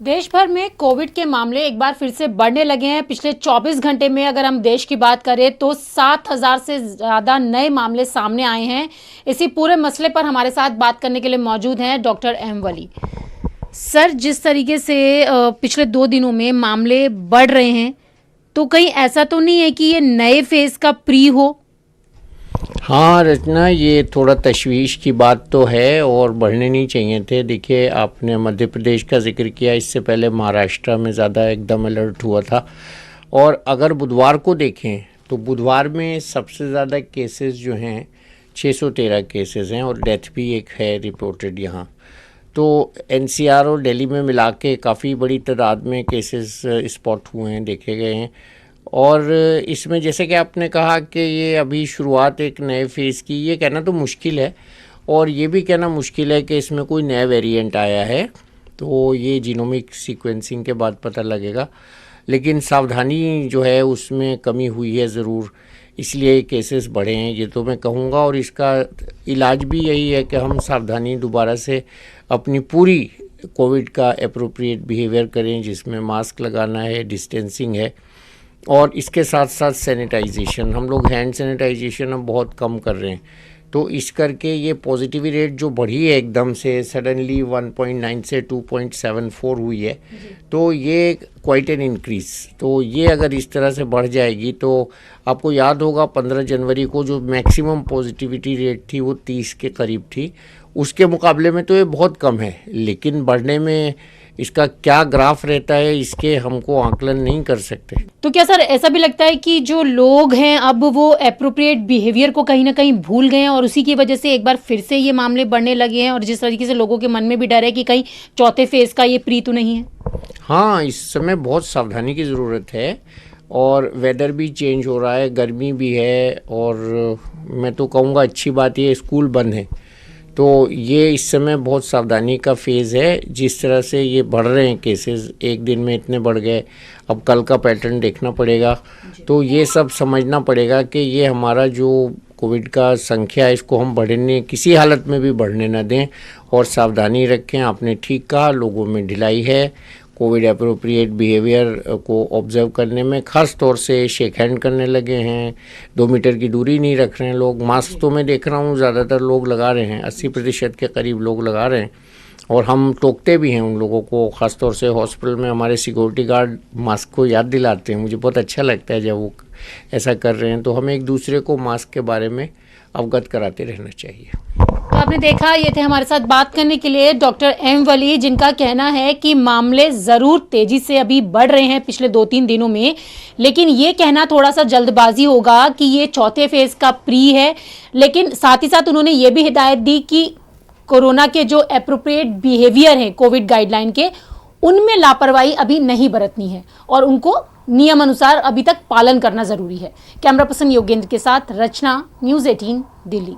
देश भर में कोविड के मामले एक बार फिर से बढ़ने लगे हैं। पिछले 24 घंटे में अगर हम देश की बात करें तो 7,000 से ज़्यादा नए मामले सामने आए हैं। इसी पूरे मसले पर हमारे साथ बात करने के लिए मौजूद हैं डॉक्टर एम वली। सर, जिस तरीके से पिछले 2 दिनों में मामले बढ़ रहे हैं, तो कहीं ऐसा तो नहीं है कि ये नए फेज का प्री हो? हाँ रचना, ये थोड़ा तशवीश की बात तो है और बढ़ने नहीं चाहिए थे। देखिए, आपने मध्य प्रदेश का जिक्र किया, इससे पहले महाराष्ट्र में ज़्यादा एकदम अलर्ट हुआ था। और अगर बुधवार को देखें तो बुधवार में सबसे ज़्यादा केसेस जो हैं 613 केसेस हैं और डेथ भी एक है रिपोर्टेड यहाँ। तो एनसीआर और दिल्ली में मिला के काफ़ी बड़ी तादाद में केसेस स्पॉट हुए हैं, देखे गए हैं। और इसमें जैसे कि आपने कहा कि ये अभी शुरुआत एक नए फेज़ की, ये कहना तो मुश्किल है और ये भी कहना मुश्किल है कि इसमें कोई नया वेरिएंट आया है, तो ये जीनोमिक सीक्वेंसिंग के बाद पता लगेगा। लेकिन सावधानी जो है उसमें कमी हुई है ज़रूर, इसलिए केसेस बढ़े हैं, ये तो मैं कहूँगा। और इसका इलाज भी यही है कि हम सावधानी दोबारा से अपनी पूरी कोविड का एप्रोप्रिएट बिहेवियर करें, जिसमें मास्क लगाना है, डिस्टेंसिंग है और इसके साथ साथ सैनिटाइजेशन। हम लोग हैंड सैनिटाइजेशन अब बहुत कम कर रहे हैं, तो इस करके ये पॉजिटिविटी रेट जो बढ़ी है एकदम से सडनली 1.9 से 2.74 हुई है, तो ये क्वाइट एन इंक्रीज़। तो ये अगर इस तरह से बढ़ जाएगी तो आपको याद होगा 15 जनवरी को जो मैक्सिमम पॉजिटिविटी रेट थी वो 30 के करीब थी, उसके मुकाबले में तो ये बहुत कम है। लेकिन बढ़ने में इसका क्या ग्राफ रहता है, इसके हमको आकलन नहीं कर सकते। तो क्या सर ऐसा भी लगता है कि जो लोग हैं अब वो एप्रोप्रिएट बिहेवियर को कहीं ना कहीं भूल गए हैं और उसी की वजह से एक बार फिर से ये मामले बढ़ने लगे हैं, और जिस तरीके से लोगों के मन में भी डर है कि कहीं चौथे फेज का ये प्री तो नहीं है? हाँ, इस समय बहुत सावधानी की ज़रूरत है और वेदर भी चेंज हो रहा है, गर्मी भी है और मैं तो कहूँगा अच्छी बात ये स्कूल बंद है, तो ये इस समय बहुत सावधानी का फेज़ है। जिस तरह से ये बढ़ रहे हैं केसेस, एक दिन में इतने बढ़ गए, अब कल का पैटर्न देखना पड़ेगा। तो ये सब समझना पड़ेगा कि ये हमारा जो कोविड का संख्या है इसको हम बढ़ने किसी हालत में भी बढ़ने ना दें और सावधानी रखें। आपने ठीक कहा, लोगों में ढिलाई है कोविड एप्रोप्रिएट बिहेवियर को ऑब्जर्व करने में, ख़ास तौर से शेक हैंड करने लगे हैं, 2 मीटर की दूरी नहीं रख रहे हैं लोग। मास्क तो मैं देख रहा हूँ ज़्यादातर लोग लगा रहे हैं, 80% के करीब लोग लगा रहे हैं और हम टोकते भी हैं उन लोगों को। ख़ास तौर से हॉस्पिटल में हमारे सिक्योरिटी गार्ड मास्क को याद दिलाते हैं, मुझे बहुत अच्छा लगता है जब वो ऐसा कर रहे हैं। तो हमें एक दूसरे को मास्क के बारे में अवगत कराते रहना चाहिए। तो आपने देखा, ये थे हमारे साथ बात करने के लिए डॉक्टर एम वली, जिनका कहना है कि मामले ज़रूर तेज़ी से अभी बढ़ रहे हैं पिछले 2-3 दिनों में, लेकिन ये कहना थोड़ा सा जल्दबाजी होगा कि ये चौथे फेज़ का प्री है। लेकिन साथ ही साथ उन्होंने ये भी हिदायत दी कि कोरोना के जो एप्रोप्रिएट बिहेवियर हैं कोविड गाइडलाइन के, उनमें लापरवाही अभी नहीं बरतनी है और उनको नियम अनुसार अभी तक पालन करना ज़रूरी है। कैमरा पर्सन योगेंद्र के साथ रचना, न्यूज़ 18 दिल्ली।